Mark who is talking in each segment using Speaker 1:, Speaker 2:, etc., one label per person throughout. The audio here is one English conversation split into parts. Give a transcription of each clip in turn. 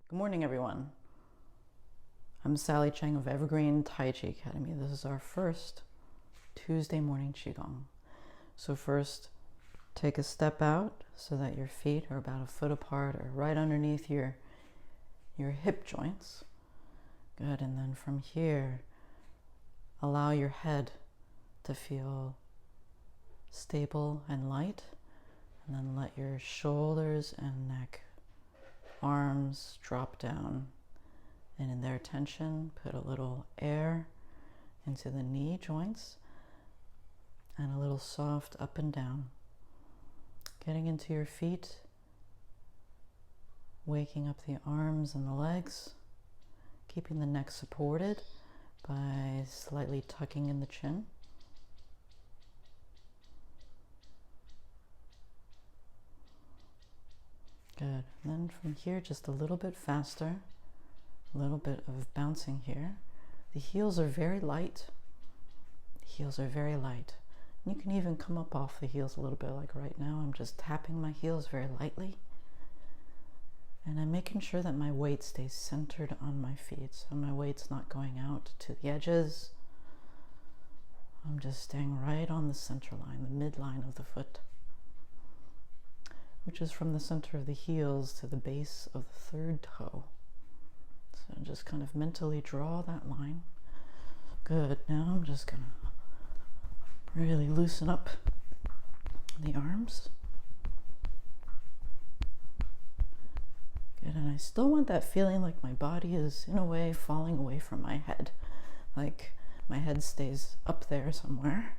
Speaker 1: Good morning, everyone. I'm Sally Chang of Evergreen Taiji Academy. This is our first Tuesday morning Qigong. So first, take a step out so that your feet are about a foot apart or right underneath your hip joints. Good, and then from here, allow your head to feel stable and light, and then let your shoulders and neck, arms drop down, and in their tension put a little air into the knee joints and a little soft up and down, getting into your feet, waking up the arms and the legs, keeping the neck supported by slightly tucking in the chin. Good. And then from here, just a little bit faster, a little bit of bouncing here. The heels are very light. The heels are very light. And you can even come up off the heels a little bit, like right now. I'm just tapping my heels very lightly. And I'm making sure that my weight stays centered on my feet. So my weight's not going out to the edges. I'm just staying right on the center line, the midline of the foot, which is from the center of the heels to the base of the third toe. So just kind of mentally draw that line. Good. Now I'm just gonna really loosen up the arms. Good. And I still want that feeling like my body is in a way falling away from my head. Like my head stays up there somewhere.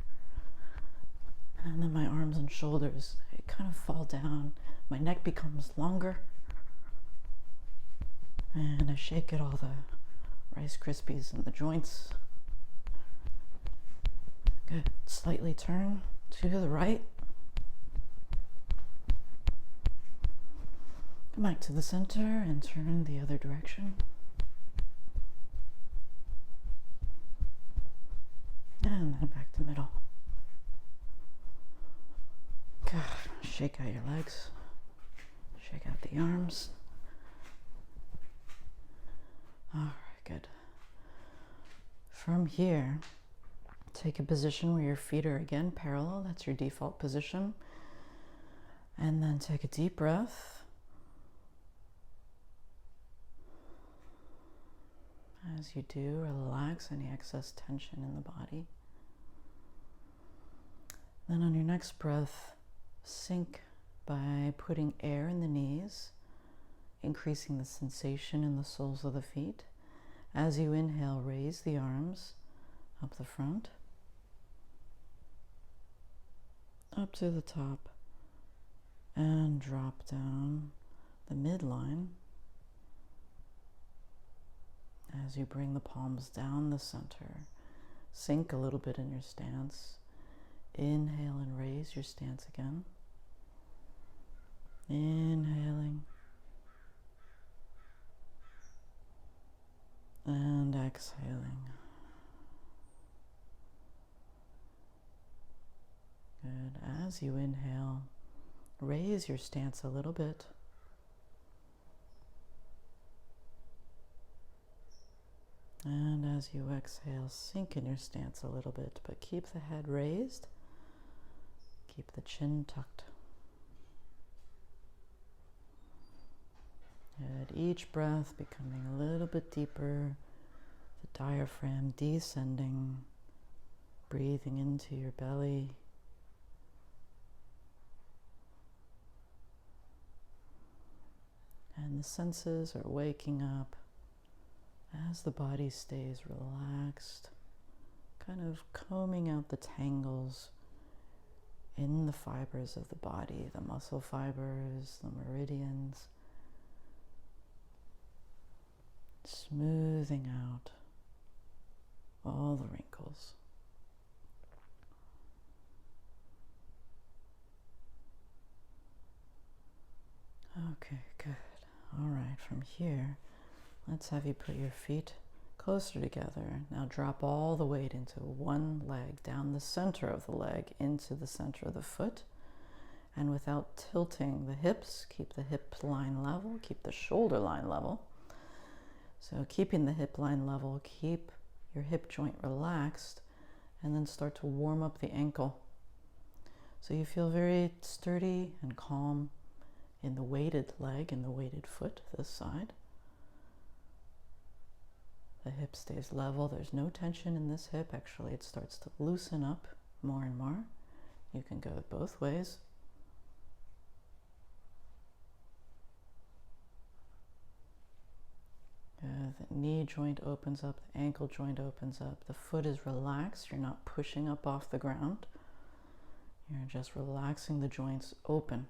Speaker 1: And then my arms and shoulders, they kind of fall down. My neck becomes longer. And I shake at all the Rice Krispies in the joints. Good. Slightly turn to the right. Come back to the center and turn the other direction. And then back to middle. Good. Shake out your legs. Shake out the arms. All right, good. From here, take a position where your feet are again parallel. That's your default position. And then take a deep breath. As you do, relax any excess tension in the body. Then on your next breath, sink by putting air in the knees, increasing the sensation in the soles of the feet. As you inhale, raise the arms up the front, up to the top, and drop down the midline. As you bring the palms down the center, sink a little bit in your stance. Inhale and raise your stance again. Inhaling and exhaling. Good. As you inhale, raise your stance a little bit. And as you exhale, sink in your stance a little bit, but keep the head raised. Keep the chin tucked. Good. Each breath becoming a little bit deeper, the diaphragm descending, breathing into your belly. And the senses are waking up as the body stays relaxed, kind of combing out the tangles in the fibers of the body, the muscle fibers, the meridians, smoothing out all the wrinkles. Okay, good. All right, from here, let's have you put your feet closer together. Now drop all the weight into one leg, down the center of the leg, into the center of the foot. And without tilting the hips, keep the hip line level, keep the shoulder line level. So keeping the hip line level, keep your hip joint relaxed, and then start to warm up the ankle. So you feel very sturdy and calm in the weighted leg and the weighted foot, this side. The hip stays level. There's no tension in this hip. Actually, it starts to loosen up more and more. You can go both ways. The knee joint opens up, the ankle joint opens up. The foot is relaxed. You're not pushing up off the ground. You're just relaxing the joints open.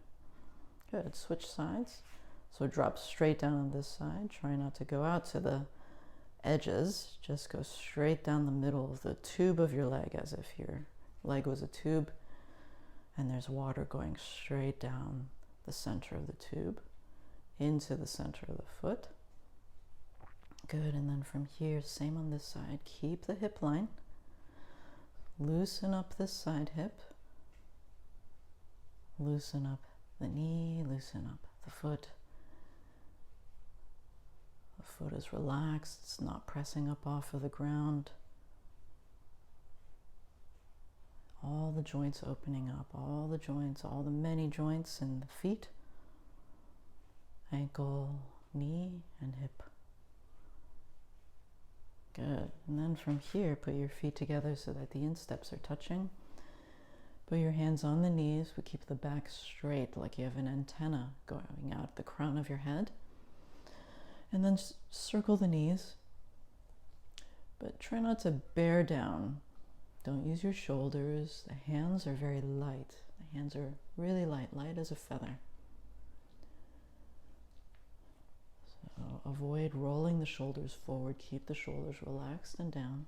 Speaker 1: Good. Switch sides. So drop straight down on this side. Try not to go out to the edges. Just go straight down the middle of the tube of your leg, as if your leg was a tube and there's water going straight down the center of the tube into the center of the foot. Good. And then from here, same on this side. Keep the hip line. Loosen up this side hip. Loosen up the knee, loosen up the foot. The foot is relaxed, it's not pressing up off of the ground. All the joints opening up, all the joints, all the many joints in the feet, ankle, knee, and hip. Good. And then from here, put your feet together so that the insteps are touching. Put your hands on the knees. We keep the back straight, like you have an antenna going out the crown of your head. And then circle the knees. But try not to bear down. Don't use your shoulders. The hands are very light. The hands are really light, light as a feather. So avoid rolling the shoulders forward. Keep the shoulders relaxed and down.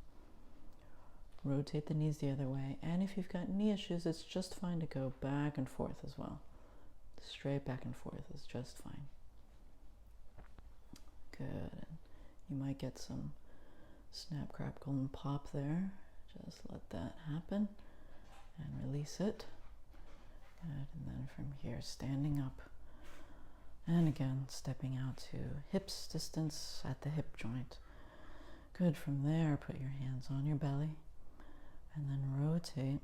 Speaker 1: Rotate the knees the other way. And if you've got knee issues, it's just fine to go back and forth as well. Straight back and forth is just fine. Good. And you might get some snap, crackle, and pop there. Just let that happen and release it. Good. And then from here, standing up. And again, stepping out to hips distance at the hip joint. Good. From there, put your hands on your belly. And then rotate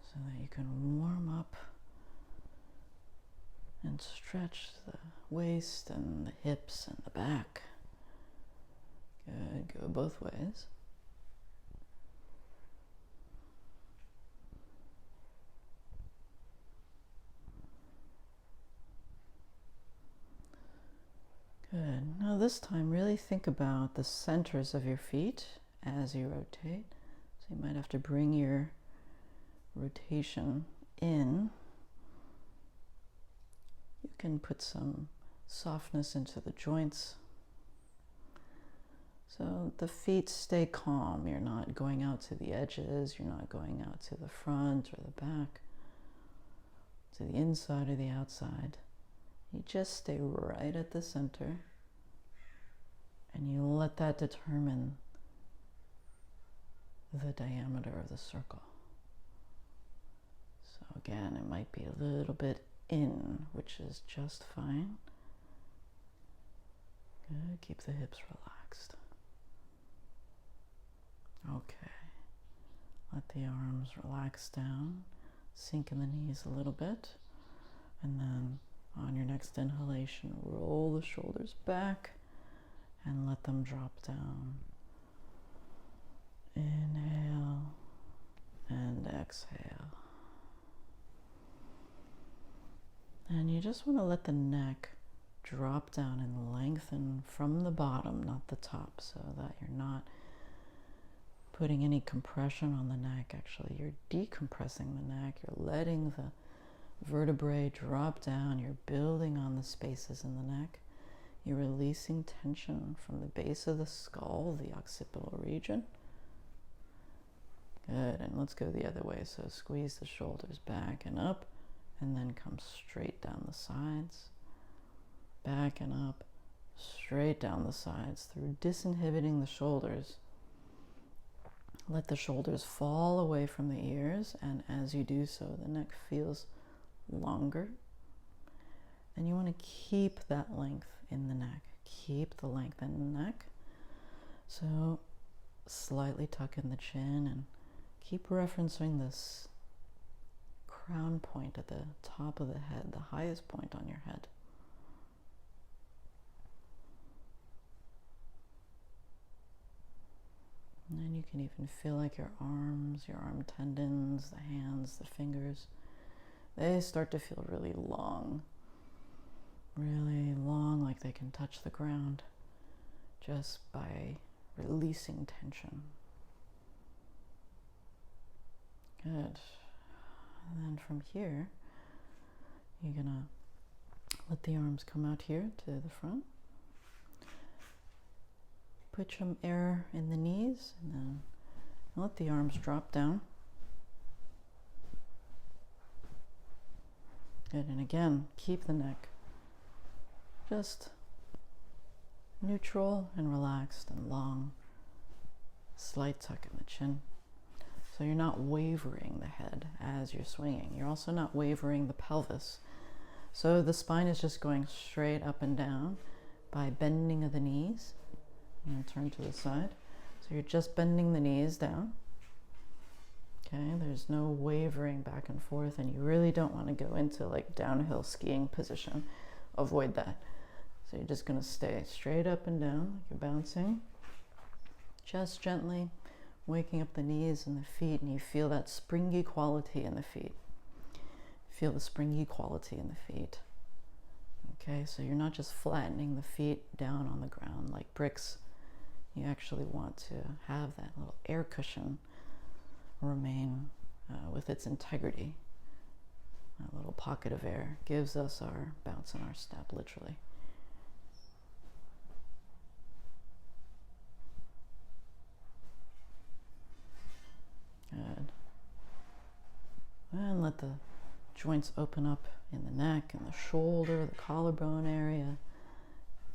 Speaker 1: so that you can warm up and stretch the waist and the hips and the back. Good. Go both ways. Good. Now this time, really think about the centers of your feet as you rotate. So you might have to bring your rotation in. You can put some softness into the joints. So the feet stay calm. You're not going out to the edges. You're not going out to the front or the back, to the inside or the outside. You just stay right at the center, and you let that determine the diameter of the circle. So again, it might be a little bit in, which is just fine. Good. Keep the hips relaxed. Okay. Let the arms relax down. Sink in the knees a little bit, and then on your next inhalation, roll the shoulders back and let them drop down. Inhale and exhale. And you just want to let the neck drop down and lengthen from the bottom, not the top, so that you're not putting any compression on the neck. Actually, you're decompressing the neck. You're letting the vertebrae drop down. You're building on the spaces in the neck. You're releasing tension from the base of the skull, the occipital region. Good. And let's go the other way. So squeeze the shoulders back and up, and then come straight down the sides. Back and up, straight down the sides through disinhibiting the shoulders. Let the shoulders fall away from the ears, and as you do so, the neck feels longer. And you want to keep that length in the neck. Keep the length in the neck. So slightly tuck in the chin and keep referencing this crown point at the top of the head, the highest point on your head. And then you can even feel like your arms, your arm tendons, the hands, the fingers, they start to feel really long, like they can touch the ground just by releasing tension. Good. And then from here, you're gonna let the arms come out here to the front. Put some air in the knees and then let the arms drop down. Good, and again, keep the neck just neutral and relaxed and long. Slight tuck in the chin. So you're not wavering the head as you're swinging. You're also not wavering the pelvis. So the spine is just going straight up and down by bending of the knees. And turn to the side. So you're just bending the knees down. Okay, there's no wavering back and forth, and you really don't want to go into like downhill skiing position. Avoid that. So you're just going to stay straight up and down, like you're bouncing. Just gently waking up the knees and the feet, and you feel that springy quality in the feet. Feel the springy quality in the feet. Okay, so you're not just flattening the feet down on the ground like bricks. You actually want to have that little air cushion remain with its integrity. That little pocket of air gives us our bounce and our step, literally. Good. And let the joints open up in the neck and the shoulder, the collarbone area,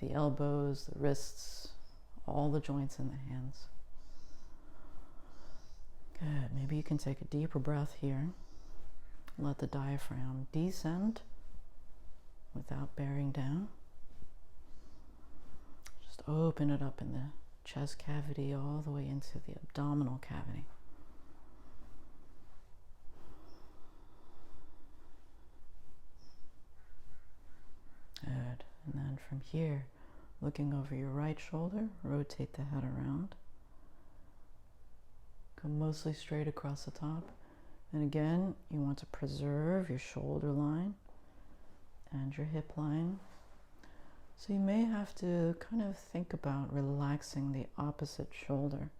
Speaker 1: the elbows, the wrists, all the joints in the hands. Good. Maybe you can take a deeper breath here. Let the diaphragm descend without bearing down. Just open it up in the chest cavity all the way into the abdominal cavity. Good. And then from here, looking over your right shoulder, rotate the head around. Go mostly straight across the top. And again, you want to preserve your shoulder line and your hip line. So you may have to kind of think about relaxing the opposite shoulder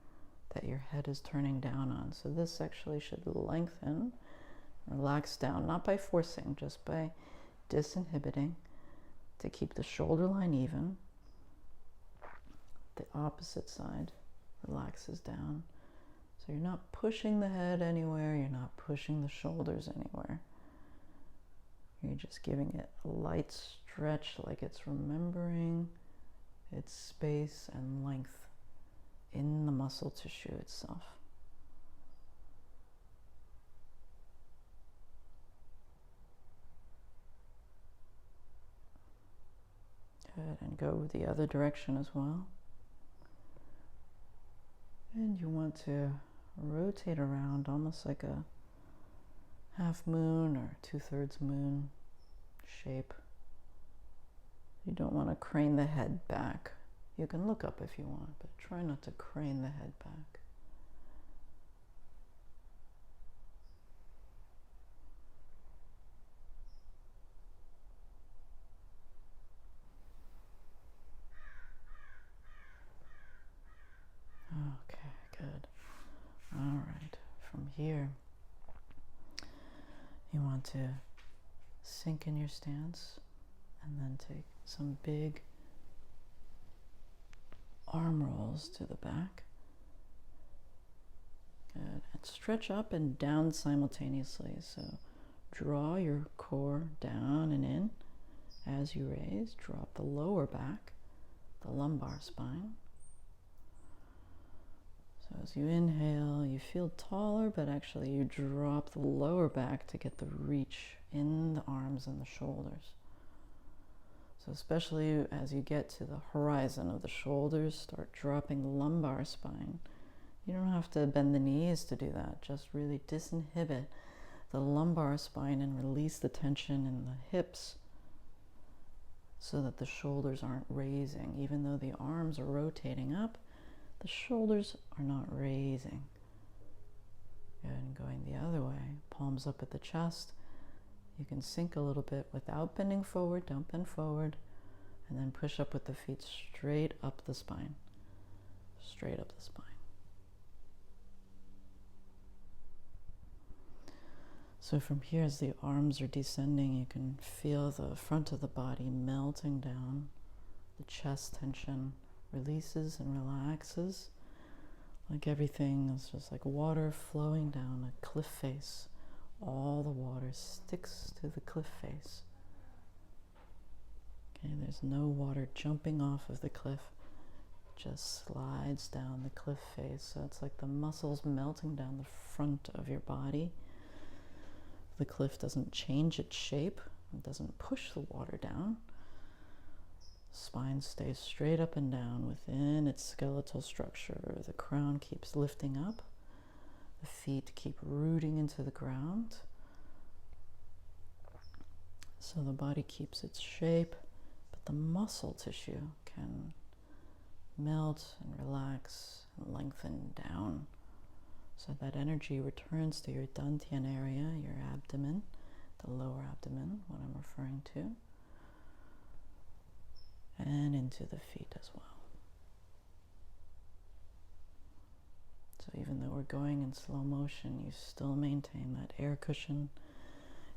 Speaker 1: that your head is turning down on. So this actually should lengthen, relax down, not by forcing, just by disinhibiting to keep the shoulder line even. The opposite side relaxes down. So you're not pushing the head anywhere, you're not pushing the shoulders anywhere. You're just giving it a light stretch, like it's remembering its space and length in the muscle tissue itself. Good, and go the other direction as well. And you want to rotate around almost like a half moon or 2/3 moon shape. You don't want to crane the head back. You can look up if you want, but try not to crane the head back. Okay, good. All right, from here, you want to sink in your stance and then take some big arm rolls to the back. Good. And stretch up and down simultaneously. So draw your core down and in as you raise. Drop the lower back, the lumbar spine. So as you inhale, you feel taller, but actually you drop the lower back to get the reach in the arms and the shoulders. So especially as you get to the horizon of the shoulders, start dropping the lumbar spine. You don't have to bend the knees to do that. Just really disinhibit the lumbar spine and release the tension in the hips so that the shoulders aren't raising. Even though the arms are rotating up, the shoulders are not raising. Good, and going the other way, palms up at the chest. You can sink a little bit without bending forward. Don't bend forward. And then push up with the feet straight up the spine. Straight up the spine. So from here, as the arms are descending, you can feel the front of the body melting down. The chest tension releases and relaxes. Like everything is just like water flowing down a cliff face. All the water sticks to the cliff face. Okay, there's no water jumping off of the cliff. It just slides down the cliff face. So it's like the muscles melting down the front of your body. The cliff doesn't change its shape. It doesn't push the water down. Spine stays straight up and down within its skeletal structure. The crown keeps lifting up. The feet keep rooting into the ground. So the body keeps its shape, but the muscle tissue can melt and relax and lengthen down. So that energy returns to your dantian area, your abdomen, the lower abdomen, what I'm referring to, and into the feet as well. So even though we're going in slow motion, you still maintain that air cushion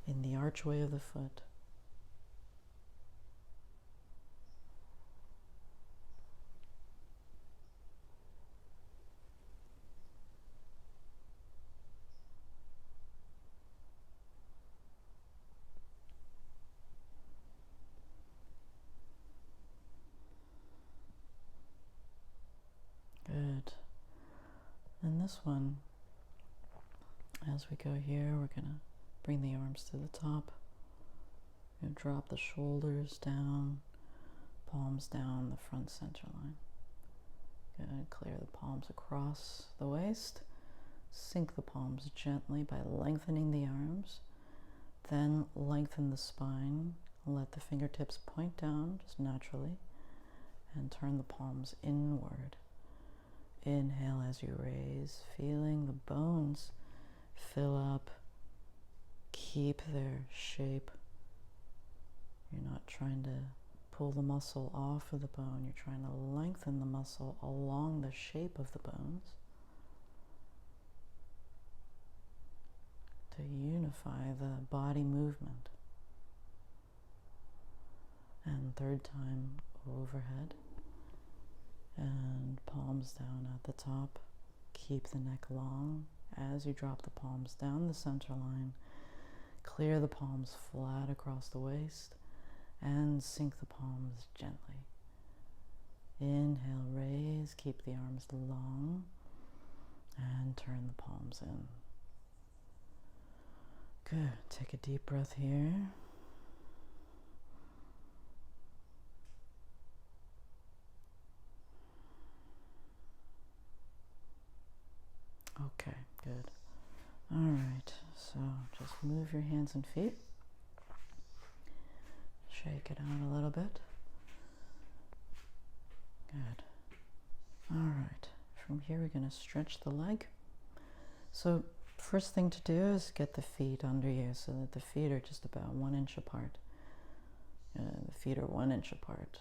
Speaker 1: in the archway of the foot. Good. And this one, as we go here, we're going to bring the arms to the top. We're going to drop the shoulders down, palms down the front center line. Good. Clear the palms across the waist. Sink the palms gently by lengthening the arms. Then lengthen the spine. Let the fingertips point down just naturally. And turn the palms inward. Inhale as you raise, feeling the bones fill up, keep their shape. You're not trying to pull the muscle off of the bone, you're trying to lengthen the muscle along the shape of the bones to unify the body movement. And third time overhead. And palms down at the top. Keep the neck long as you drop the palms down the center line. Clear the palms flat across the waist and sink the palms gently. Inhale, raise, keep the arms long and turn the palms in. Good. Take a deep breath here. Okay, good. All right, so just move your hands and feet. Shake it out a little bit. Good. All right, from here we're going to stretch the leg. So first thing to do is get the feet under you so that the feet are just about 1 inch apart. The feet are 1 inch apart.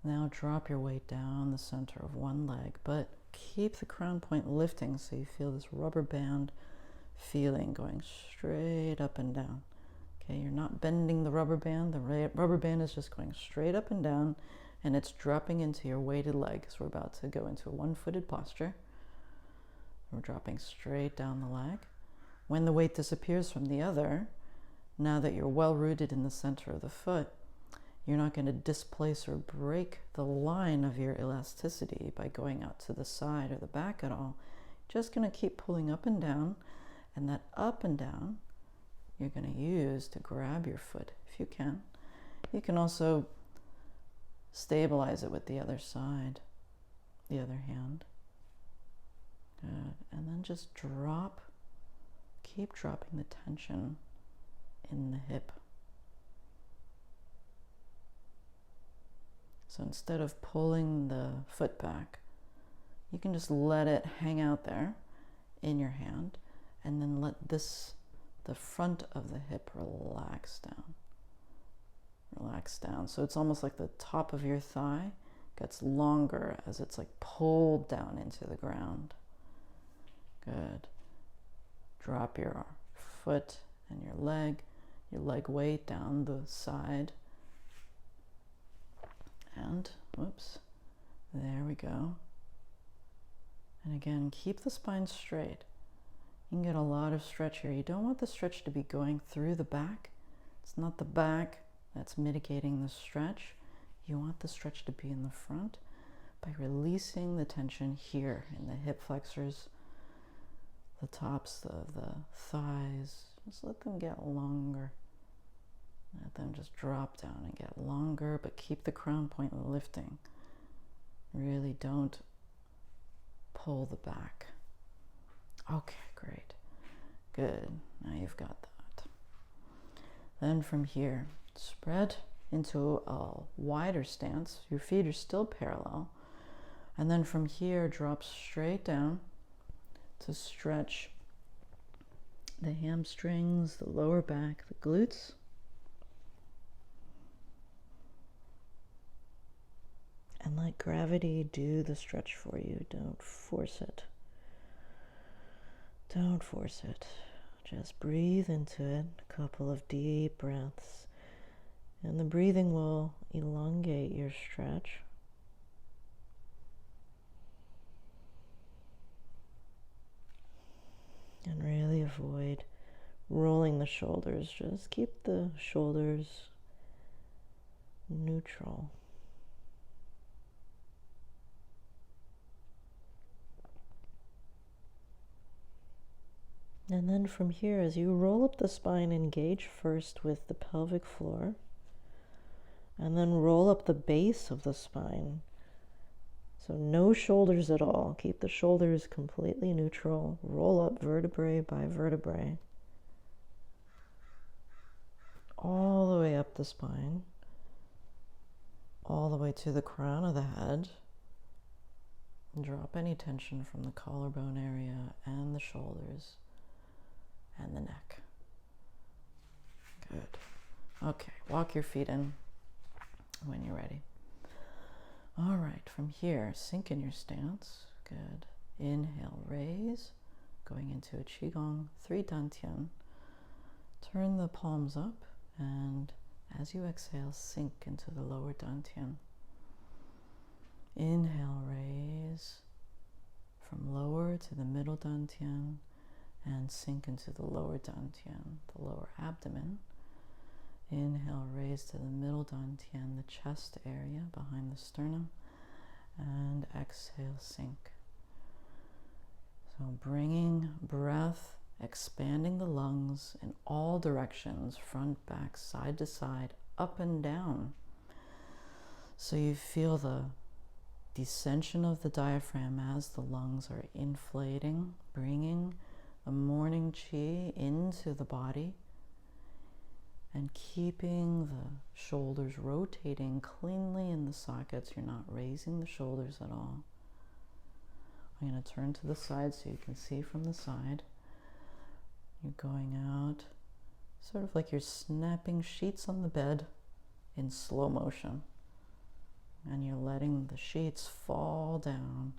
Speaker 1: Now drop your weight down the center of one leg, but keep the crown point lifting so you feel this rubber band feeling going straight up and down. Okay, you're not bending the rubber band. The rubber band is just going straight up and down, and it's dropping into your weighted leg. So we're about to go into a one-footed posture. We're dropping straight down the leg. When the weight disappears from the other, now that you're well rooted in the center of the foot, you're not going to displace or break the line of your elasticity by going out to the side or the back at all. Just going to keep pulling up and down, and that up and down you're going to use to grab your foot if you can. You can also stabilize it with the other side, the other hand. Good. And then just drop, keep dropping the tension in the hip. So instead of pulling the foot back, you can just let it hang out there in your hand, and then let the front of the hip relax down. Relax down. So it's almost like the top of your thigh gets longer as it's like pulled down into the ground. Good. Drop your foot and your leg weight down the side. And, whoops, there we go. And again, keep the spine straight. You can get a lot of stretch here. You don't want the stretch to be going through the back. It's not the back that's mitigating the stretch. You want the stretch to be in the front by releasing the tension here in the hip flexors, the tops of the thighs. Just let them get longer. Let them just drop down and get longer, but keep the crown point lifting. Really don't pull the back. Okay, great. Good. Now you've got that. Then from here, spread into a wider stance. Your feet are still parallel. And then from here, drop straight down to stretch the hamstrings, the lower back, the glutes. And let gravity do the stretch for you. Don't force it. Don't force it. Just breathe into it. A couple of deep breaths. And the breathing will elongate your stretch. And really avoid rolling the shoulders. Just keep the shoulders neutral. And then from here, as you roll up the spine, engage first with the pelvic floor, and then roll up the base of the spine. So no shoulders at all. Keep the shoulders completely neutral. Roll up vertebrae by vertebrae, all the way up the spine, all the way to the crown of the head. Drop any tension from the collarbone area and the shoulders and the neck. Good. Okay, walk your feet in when you're ready. All right, from here, sink in your stance. Good. Inhale, raise, going into a Qigong 3 Dantian. Turn the palms up, and as you exhale, sink into the lower Dantian. Inhale, raise from lower to the middle Dantian, and sink into the lower Dantian, the lower abdomen. Inhale, raise to the middle Dantian, the chest area behind the sternum, and exhale, sink. So bringing breath, expanding the lungs in all directions, front, back, side to side, up and down. So you feel the descension of the diaphragm as the lungs are inflating, bringing the morning chi into the body, and keeping the shoulders rotating cleanly in the sockets. You're not raising the shoulders at all. I'm going to turn to the side so you can see from the side. You're going out sort of like you're snapping sheets on the bed in slow motion. And you're letting the sheets fall down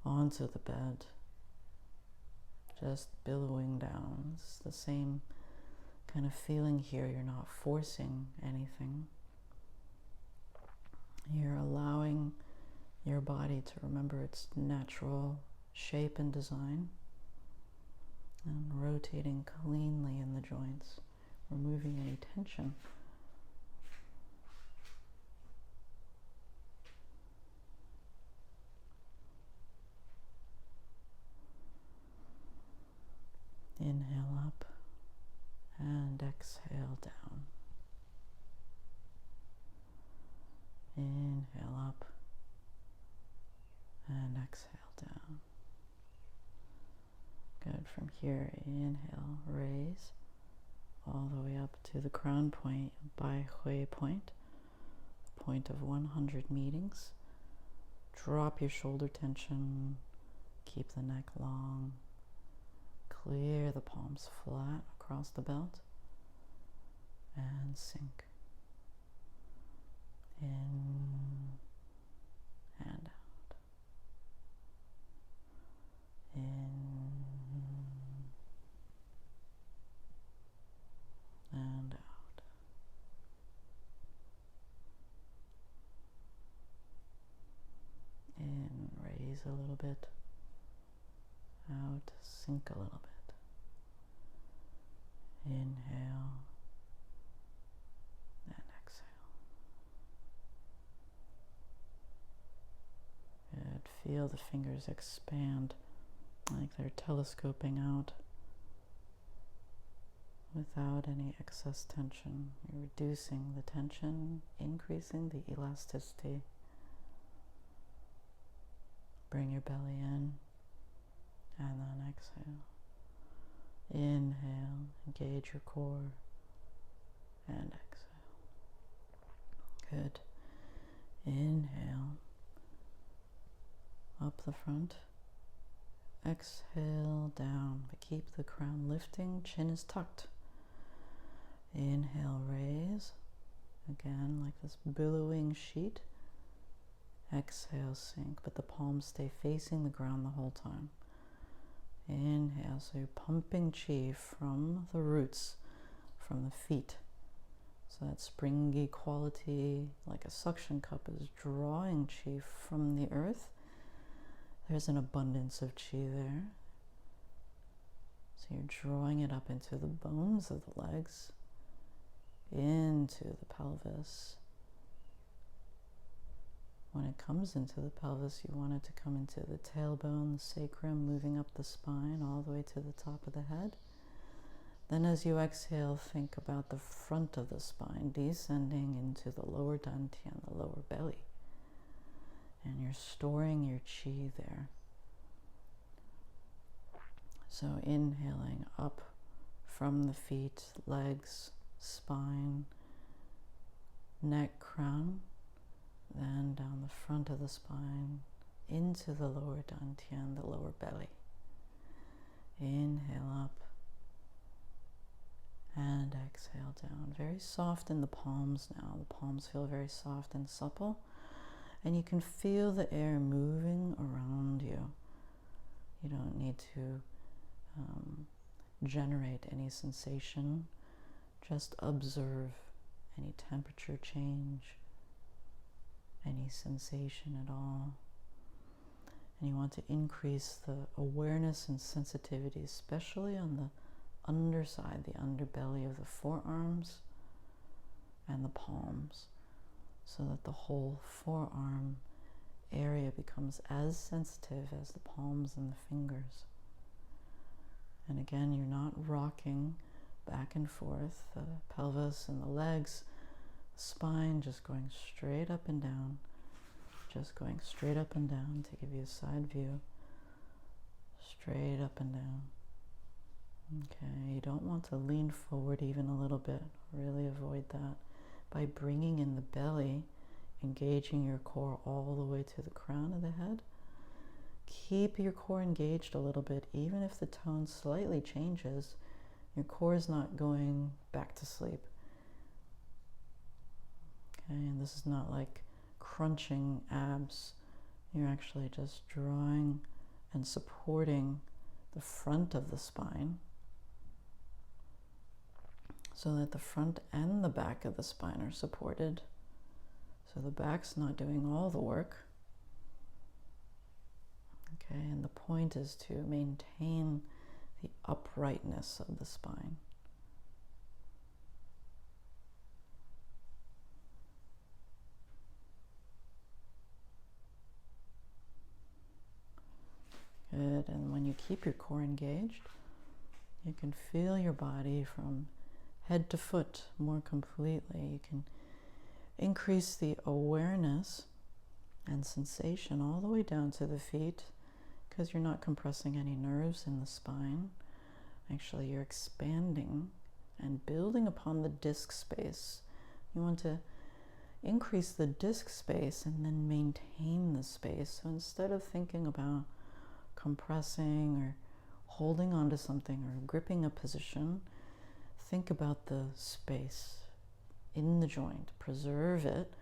Speaker 1: onto the bed, just billowing down. It's the same kind of feeling here. You're not forcing anything. You're allowing your body to remember its natural shape and design, and rotating cleanly in the joints, removing any tension. Inhale up, and exhale down. Inhale up and exhale down. Good. From here, inhale, raise all the way up to the crown point, Bai Hui point, point of 100 meetings. Drop your shoulder tension, keep the neck long, clear the palms flat across the belt, and sink. In and out. In and out. In, raise a little bit. Out, sink a little bit. Inhale and exhale. Good. Feel the fingers expand like they're telescoping out without any excess tension. You're reducing the tension, increasing the elasticity. Bring your belly in and then exhale. Inhale, engage your core, and exhale. Good. Inhale, up the front. Exhale, down, but keep the crown lifting, chin is tucked. Inhale, raise, again like this billowing sheet. Exhale, sink, but the palms stay facing the ground the whole time. Inhale, so you're pumping chi from the roots, from the feet. So that springy quality, like a suction cup, is drawing chi from the earth. There's an abundance of chi there. So you're drawing it up into the bones of the legs, into the pelvis. When it comes into the pelvis, you want it to come into the tailbone, the sacrum, moving up the spine all the way to the top of the head. Then as you exhale, think about the front of the spine, descending into the lower dantian, the lower belly. And you're storing your chi there. So inhaling up from the feet, legs, spine, neck, crown, then down the front of the spine, into the lower dantian, the lower belly. Inhale up and exhale down. Very soft in the palms now. The palms feel very soft and supple. And you can feel the air moving around you. You don't need to generate any sensation. Just observe any temperature change, any sensation at all. And you want to increase the awareness and sensitivity, especially on the underside, the underbelly of the forearms and the palms, so that the whole forearm area becomes as sensitive as the palms and the fingers. And again, you're not rocking back and forth, the pelvis and the legs, the spine just going straight up and down, just going straight up and down to give you a side view, straight up and down. Okay, you don't want to lean forward even a little bit, really avoid that. By bringing in the belly, engaging your core all the way to the crown of the head. Keep your core engaged a little bit, even if the tone slightly changes. Your core is not going back to sleep. Okay, and this is not like crunching abs. You're actually just drawing and supporting the front of the spine, so that the front and the back of the spine are supported. So the back's not doing all the work. Okay, and the point is to maintain the uprightness of the spine. Good, and when you keep your core engaged, you can feel your body from head to foot more completely. You can increase the awareness and sensation all the way down to the feet, because you're not compressing any nerves in the spine. Actually, you're expanding and building upon the disc space. You want to increase the disc space and then maintain the space. So instead of thinking about compressing or holding onto something or gripping a position, think about the space in the joint, preserve it,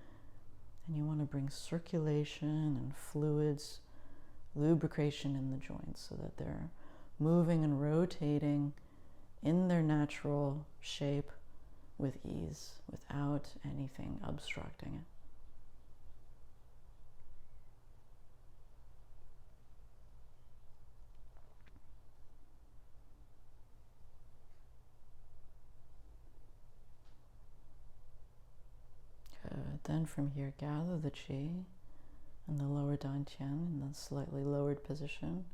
Speaker 1: and you want to bring circulation and fluids, lubrication in the joints so that they're moving and rotating in their natural shape with ease, without anything obstructing it. Good. Then from here, gather the qi in the lower dantian in the slightly lowered position.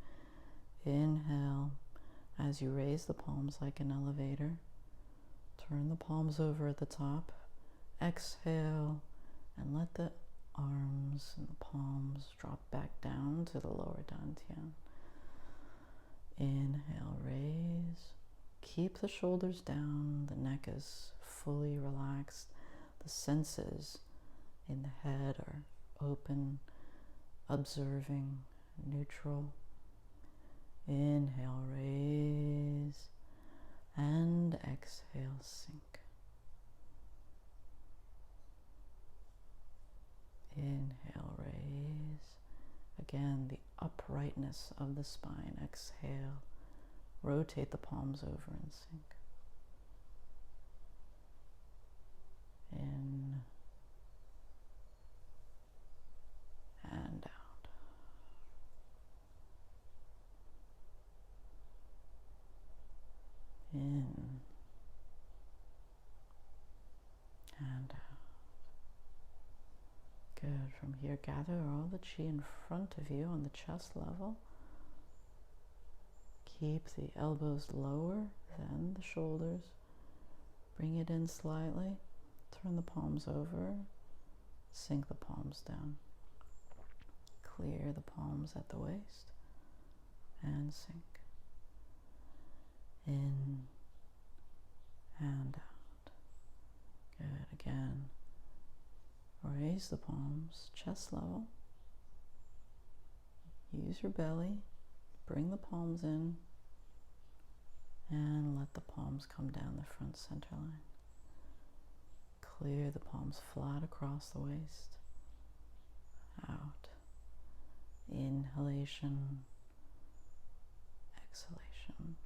Speaker 1: Inhale as you raise the palms like an elevator. Turn the palms over at the top. Exhale and let the arms and the palms drop back down to the lower dantian. Inhale, raise. Keep the shoulders down. The neck is fully relaxed. The senses in the head are open, observing, neutral. Inhale, raise, and exhale, sink. Inhale, raise. Again, the uprightness of the spine. Exhale, rotate the palms over and sink. In and out. In and out. Good. From here, gather all the qi in front of you on the chest level. Keep the elbows lower than the shoulders. Bring it in slightly. Turn the palms over. Sink the palms down. Clear the palms at the waist and sink. In and out. Good. Again, raise the palms, chest level. Use your belly. Bring the palms in and let the palms come down the front center line. Clear the palms flat across the waist. Out. Inhalation. Exhalation.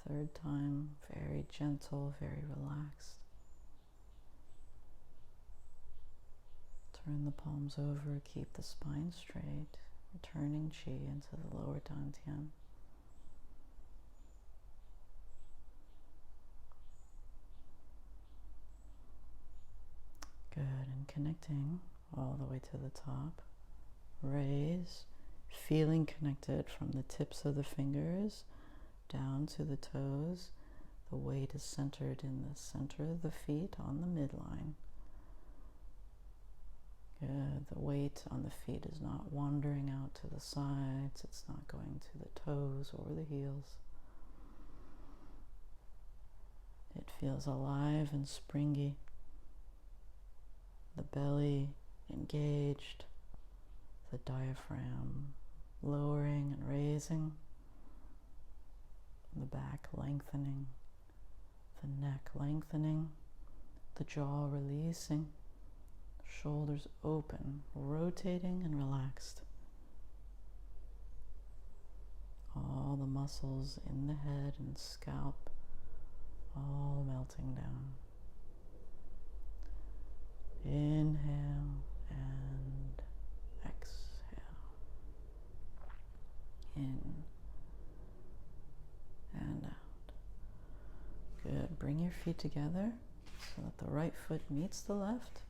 Speaker 1: Third time, very gentle, very relaxed. Turn the palms over, keep the spine straight, returning qi into the lower dantian. Good, and connecting all the way to the top. Raise, feeling connected from the tips of the fingers down to the toes. The weight is centered in the center of the feet on the midline. Good. The weight on the feet is not wandering out to the sides. It's not going to the toes or the heels. It feels alive and springy. The belly engaged, the diaphragm lowering and raising, the back lengthening, the neck lengthening, the jaw releasing, shoulders open, rotating and relaxed. All the muscles in the head and scalp all melting down. Inhale and exhale. In and out. Good. Bring your feet together so that the right foot meets the left.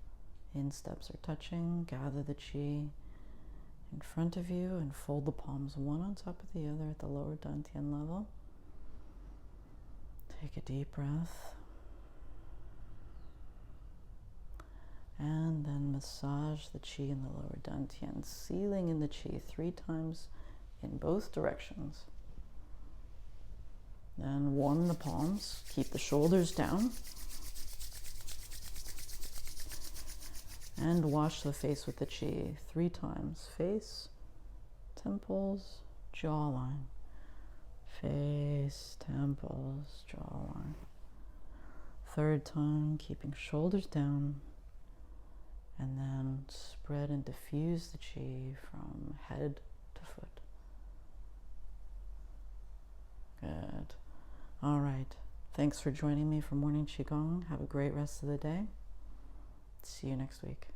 Speaker 1: Insteps are touching. Gather the qi in front of you and fold the palms one on top of the other at the lower dantian level. Take a deep breath. And then massage the qi in the lower dantian, sealing in the qi 3 times in both directions. Then warm the palms, keep the shoulders down. And wash the face with the qi 3 times. Face, temples, jawline. Face, temples, jawline. 3rd time, keeping shoulders down. And then spread and diffuse the qi from head to foot. Good. All right. Thanks for joining me for Morning Qigong. Have a great rest of the day. See you next week.